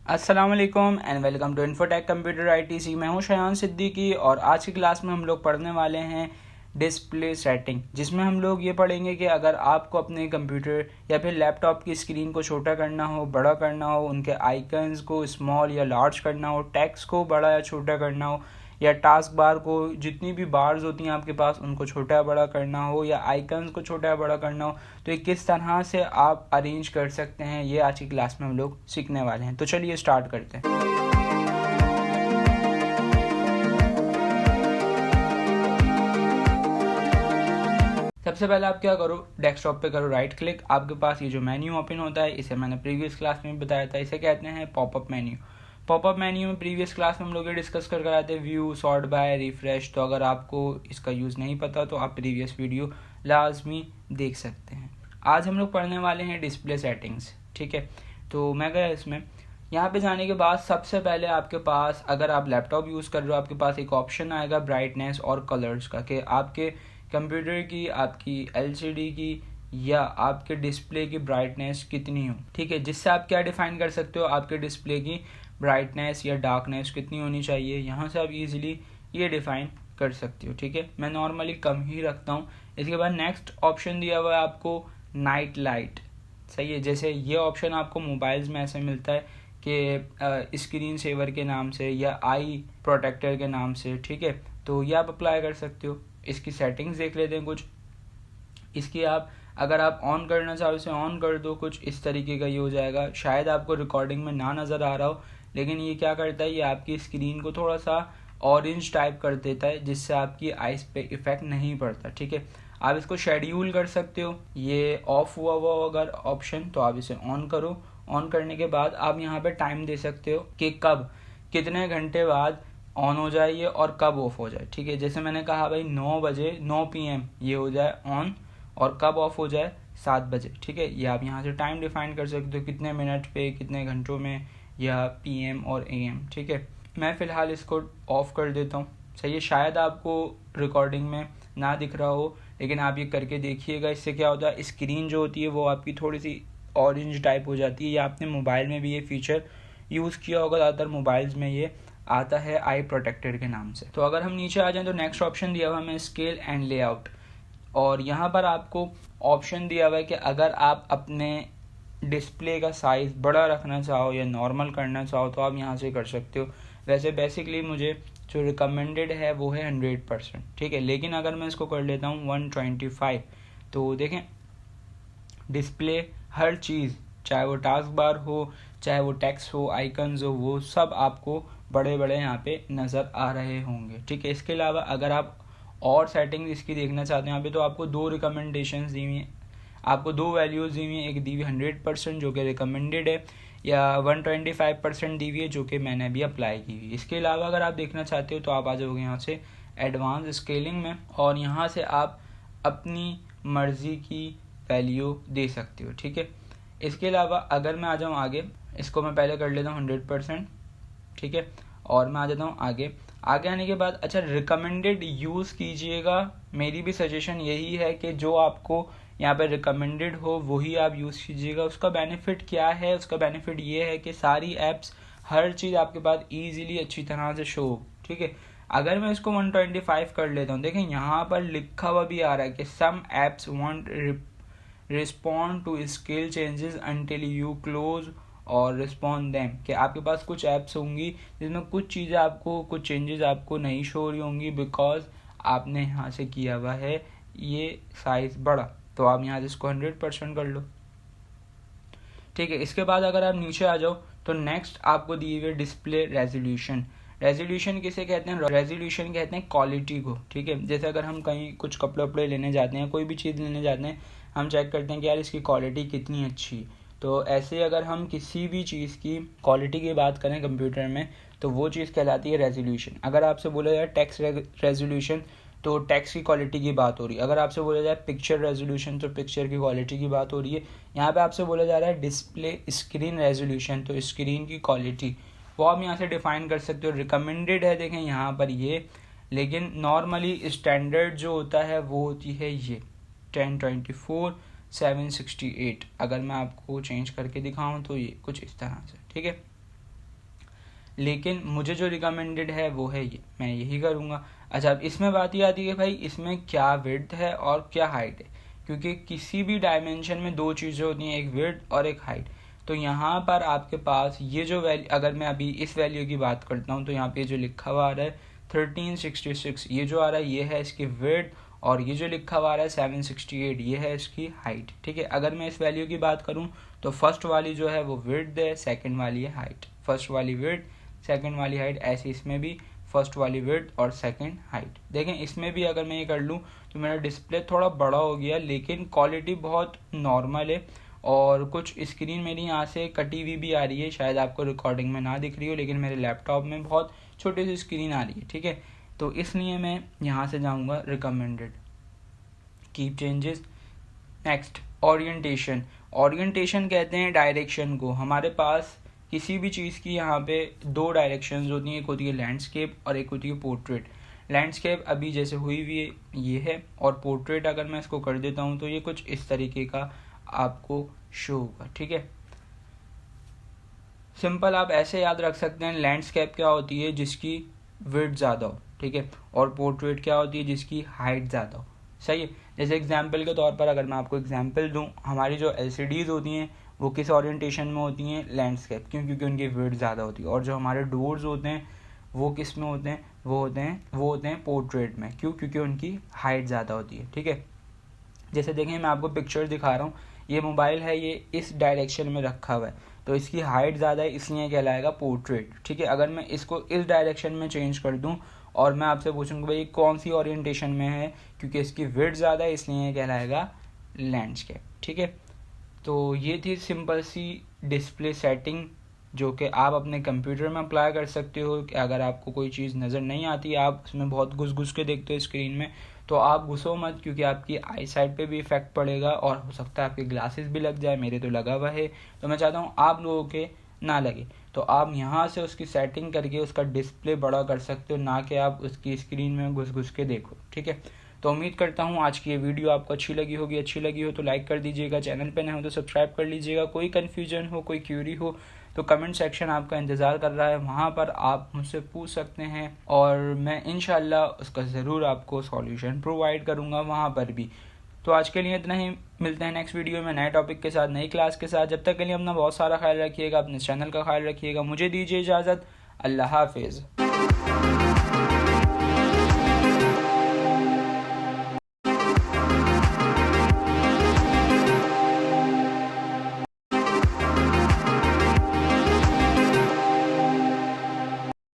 अस्सलाम वालेकुम and welcome to Infotech computer ITC. मैं हूं शयान सिद्दीकी और आज की क्लास में हम लोग पढ़ने वाले हैं डिस्प्ले सेटिंग, जिसमें हम लोग ये पढ़ेंगे कि अगर आपको अपने कंप्यूटर या फिर लैपटॉप की स्क्रीन को छोटा करना हो, बड़ा करना हो, उनके आइकन्स को स्मॉल या लार्ज करना हो, टेक्स्ट को बड़ा या छोटा करना हो, या टास्क बार को जितनी भी बार्स होती हैं आपके पास उनको छोटा या बड़ा करना हो, या आइकन्स को छोटा या बड़ा करना हो, तो ये किस तरह से आप अरेंज कर सकते हैं, ये आज की क्लास में हम लोग सीखने वाले हैं। तो चलिए स्टार्ट करते हैं। सबसे पहले आप क्या करो, डेस्कटॉप पे करो राइट क्लिक। आपके पास ये जो मेन्यू ओपन होता है, इसे मैंने प्रीवियस क्लास में भी बताया था, इसे कहते हैं पॉपअप मेन्यू। पॉपअप मेन्यू में प्रीवियस क्लास में हम लोग ये डिस्कस कर आए थे, व्यू, सॉर्ट बाय, रिफ्रेश। तो अगर आपको इसका यूज़ नहीं पता तो आप प्रीवियस वीडियो लाजमी देख सकते हैं। आज हम लोग पढ़ने वाले हैं डिस्प्ले सेटिंग्स, ठीक है। तो मैं गया इसमें, यहाँ पे जाने के बाद सबसे पहले आपके पास, अगर आप लैपटॉप यूज़ कर रहे हो, आपके पास एक ऑप्शन आएगा ब्राइटनेस और कलर्स का, कि आपके कंप्यूटर की, आपकी एलसीडी की या आपके डिस्प्ले की ब्राइटनेस कितनी हो, ठीक है। जिससे आप क्या डिफाइन कर सकते हो, आपके डिस्प्ले की ब्राइटनेस या डार्कनेस कितनी होनी चाहिए। यहाँ से आप इजीली ये डिफाइन कर सकते हो, ठीक है। मैं नॉर्मली कम ही रखता हूँ। इसके बाद नेक्स्ट ऑप्शन दिया हुआ है आपको नाइट लाइट, सही है। जैसे ये ऑप्शन आपको मोबाइल्स में ऐसे मिलता है कि स्क्रीन सेवर के नाम से या आई प्रोटेक्टर के नाम से, ठीक है। तो ये आप अप्लाई कर सकते हो। इसकी सेटिंग्स देख लेते हैं कुछ। इसकी आप, अगर आप ऑन करना चाहो इसे ऑन कर दो, कुछ इस तरीके का ये हो जाएगा। शायद आपको रिकॉर्डिंग में ना नज़र आ रहा हो, लेकिन ये क्या करता है, ये आपकी स्क्रीन को थोड़ा सा ऑरेंज टाइप कर देता है, जिससे आपकी आइज पे इफेक्ट नहीं पड़ता, ठीक है। आप इसको शेड्यूल कर सकते हो। ये ऑफ हुआ हुआ अगर ऑप्शन, तो आप इसे ऑन करो। ऑन करने के बाद आप यहाँ पे टाइम दे सकते हो कि कब, कितने घंटे बाद ऑन हो जाए ये और कब ऑफ हो जाए, ठीक है। जैसे मैंने कहा भाई 9 बजे 9 PM ये हो जाए ऑन, और कब ऑफ हो जाए 7 बजे, ठीक है। ये आप यहाँ से टाइम डिफाइन कर सकते हो, कितने मिनट पे, कितने घंटों में, या PM और AM, ठीक है। मैं फ़िलहाल इसको ऑफ कर देता हूँ, सही है। शायद आपको रिकॉर्डिंग में ना दिख रहा हो, लेकिन आप ये करके देखिएगा। इससे क्या होता है, स्क्रीन जो होती है वो आपकी थोड़ी सी ऑरेंज टाइप हो जाती है। या आपने मोबाइल में भी ये फीचर यूज़ किया होगा, ज़्यादातर मोबाइल्स में ये आता है आई प्रोटेक्टर के नाम से। तो अगर हम नीचे आ जाएं तो नेक्स्ट ऑप्शन दिया हुआ है स्केल एंड लेआउट, और यहाँ पर आपको ऑप्शन दिया हुआ है कि अगर आप अपने डिस्प्ले का साइज़ बड़ा रखना चाहो या नॉर्मल करना चाहो तो आप यहाँ से कर सकते हो। वैसे बेसिकली मुझे जो रिकमेंडेड है वो है 100%, ठीक है। लेकिन अगर मैं इसको कर लेता हूँ 125, तो देखें डिस्प्ले हर चीज़, चाहे वो टास्क बार हो, चाहे वो टेक्स्ट हो, आइकन्स हो, वो सब आपको बड़े बड़े यहाँ पे नज़र आ रहे होंगे, ठीक है। इसके अलावा अगर आप और सेटिंग इसकी देखना चाहते हैं यहाँ पे, तो आपको दो रिकमेंडेशंस दी हुई हैं, आपको दो वैल्यूज़ दी हुई हैं। एक दी हुई 100% जो कि रिकमेंडेड है, या 125% दी हुई है जो कि मैंने अभी अप्लाई की हुई है। इसके अलावा अगर आप देखना चाहते हो तो आप आ जाओगे यहाँ से एडवांस स्केलिंग में, और यहाँ से आप अपनी मर्ज़ी की वैल्यू दे सकते हो, ठीक है। इसके अलावा अगर मैं आ जाऊँ आगे, इसको मैं पहले कर लेता हूँ 100%, ठीक है, और मैं आ जाता हूँ आगे। आगे आने के बाद अच्छा रिकमेंडेड यूज़ कीजिएगा। मेरी भी सजेशन यही है कि जो आपको यहाँ पे रिकमेंडेड हो वही आप यूज़ कीजिएगा। उसका बेनिफिट क्या है, उसका बेनिफिट ये है कि सारी ऐप्स, हर चीज़ आपके पास ईजिली अच्छी तरह से शो हो, ठीक है। अगर मैं इसको 125 कर लेता हूँ, देखें यहाँ पर लिखा हुआ भी आ रहा है कि some apps won't respond to scale changes until you close और रिस्पॉन्ड देम, कि आपके पास कुछ ऐप्स होंगी जिसमें कुछ चीज़ें आपको, कुछ चेंजेस आपको नहीं शो हो रही होंगी, बिकॉज आपने यहाँ से किया हुआ है ये साइज़ बड़ा। तो आप यहाँ से इसको 100% कर लो, ठीक है। इसके बाद अगर आप नीचे आ जाओ तो नेक्स्ट आपको दी हुई डिस्प्ले रेजोल्यूशन। रेजोल्यूशन किसे कहते हैं, रेजोल्यूशन कहते हैं क्वालिटी को, ठीक है। जैसे अगर हम कहीं कुछ कपड़े वपड़े लेने जाते हैं, कोई भी चीज़ लेने जाते हैं, हम चेक करते हैं कि यार इसकी क्वालिटी कितनी अच्छी। तो ऐसे अगर हम किसी भी चीज़ की क्वालिटी की बात करें कंप्यूटर में, तो वो चीज़ कहलाती है रेजोल्यूशन। अगर आपसे बोला जाए टेक्स्ट रेजोल्यूशन, तो टेक्स्ट की क्वालिटी की बात हो रही है। अगर आपसे बोला जाए पिक्चर रेजोल्यूशन, तो पिक्चर की क्वालिटी की बात हो रही है। यहाँ पे आपसे बोला जा रहा है डिस्प्ले स्क्रीन रेजोल्यूशन, तो स्क्रीन की क्वालिटी वो आप यहाँ से डिफाइन कर सकते हो। रिकमेंडेड है देखें यहाँ पर ये, लेकिन नॉर्मली स्टैंडर्ड जो होता है वो होती है ये 1024/768। अगर मैं आपको चेंज करके दिखाऊँ तो ये कुछ इस तरह से, ठीक है। लेकिन मुझे जो रिकमेंडेड है वो है ये, मैं यही करूँगा। अच्छा, अब इसमें बात ये आती है भाई इसमें क्या विड्थ है और क्या हाइट है, क्योंकि किसी भी डायमेंशन में दो चीज़ें होती हैं, एक विड्थ और एक हाइट। तो यहाँ पर आपके पास ये जो वैल्यू, अगर मैं अभी इस वैल्यू की बात करता हूँ तो यहाँ पे जो लिखा हुआ आ रहा है 1366, ये जो आ रहा है ये है इसकी विड्थ, और ये जो लिखा हुआ आ रहा है 768 ये है इसकी हाइट। ठीक है, अगर मैं इस वैल्यू की बात करूँ तो फर्स्ट वाली जो है वो विड्थ है, सेकंड वाली है हाइट। फर्स्ट वाली विड्थ, सेकंड वाली हाइट, ऐसे इसमें भी फर्स्ट वाली विड्थ और सेकंड हाइट। देखें इसमें भी अगर मैं ये कर लूँ तो मेरा डिस्प्ले थोड़ा बड़ा हो गया, लेकिन क्वालिटी बहुत नॉर्मल है, और कुछ स्क्रीन मेरी यहाँ से कटी हुई भी आ रही है, शायद आपको रिकॉर्डिंग में ना दिख रही हो, लेकिन मेरे लैपटॉप में बहुत छोटी सी स्क्रीन आ रही है। ठीक है, तो इसलिए मैं यहाँ से जाऊँगा recommended, keep changes. Next, orientation. Orientation कहते हैं डायरेक्शन को। हमारे पास किसी भी चीज़ की यहाँ पे दो डायरेक्शंस होती हैं, एक होती है लैंडस्केप और एक होती है पोर्ट्रेट। लैंडस्केप अभी जैसे हुई हुई है ये है, और पोर्ट्रेट अगर मैं इसको कर देता हूँ तो ये कुछ इस तरीके का आपको शो होगा। ठीक है, सिंपल आप ऐसे याद रख सकते हैं, लैंडस्केप क्या होती है जिसकी विड्थ ज़्यादा हो, ठीक है, और पोर्ट्रेट क्या होती है जिसकी हाइट ज़्यादा हो। सही है, जैसे एग्जांपल के तौर पर अगर मैं आपको एग्जांपल दूं, हमारी जो LCDs होती हैं वो किस ओरिएंटेशन में होती हैं, लैंडस्केप, क्यों, क्योंकि उनकी विड्थ ज़्यादा होती है। और जो हमारे डोर्स होते हैं वो किस में होते हैं, वो होते हैं पोर्ट्रेट में, क्यों, क्योंकि उनकी हाइट ज़्यादा होती है। ठीक है, जैसे देखें मैं आपको पिक्चर दिखा रहा हूँ, ये मोबाइल है, ये इस डायरेक्शन में रखा हुआ है, तो इसकी हाइट ज़्यादा है इसलिए कहलाएगा पोर्ट्रेट। ठीक है, अगर मैं इसको इस डायरेक्शन में चेंज कर दूँ और मैं आपसे पूछूंगा भाई कौन सी ओरिएंटेशन में है, क्योंकि इसकी विड्थ ज़्यादा है इसलिए कहलाएगा लैंडस्केप। ठीक है, तो ये थी सिंपल सी डिस्प्ले सेटिंग जो कि आप अपने कंप्यूटर में अप्लाई कर सकते हो। कि अगर आपको कोई चीज़ नज़र नहीं आती, आप उसमें बहुत घुस के देखते हो स्क्रीन में, तो आप घुसो मत, क्योंकि आपकी आई साइट पे भी इफेक्ट पड़ेगा और हो सकता है आपके ग्लासेस भी लग जाए। मेरे तो लगा हुआ है, तो मैं चाहता हूँ आप लोगों के ना लगे। तो आप यहाँ से उसकी सेटिंग करके उसका डिस्प्ले बड़ा कर सकते हो, ना कि आप उसकी स्क्रीन में घुस के देखो। ठीक है, तो उम्मीद करता हूँ आज की ये वीडियो आपको अच्छी लगी होगी। अच्छी लगी हो तो लाइक कर दीजिएगा, चैनल पे नए हो तो सब्सक्राइब कर लीजिएगा। कोई कन्फ्यूजन हो, कोई क्यूरी हो तो कमेंट सेक्शन आपका इंतज़ार कर रहा है, वहाँ पर आप मुझसे पूछ सकते हैं और मैं इंशाल्लाह उसका ज़रूर आपको सॉल्यूशन प्रोवाइड करूँगा वहाँ पर भी। तो आज के लिए इतना ही, मिलते हैं नेक्स्ट वीडियो में नए टॉपिक के साथ, नई क्लास के साथ। जब तक के लिए अपना बहुत सारा ख्याल रखिएगा, अपने चैनल का ख्याल रखिएगा। मुझे दीजिए इजाज़त, अल्लाह हाफिज़।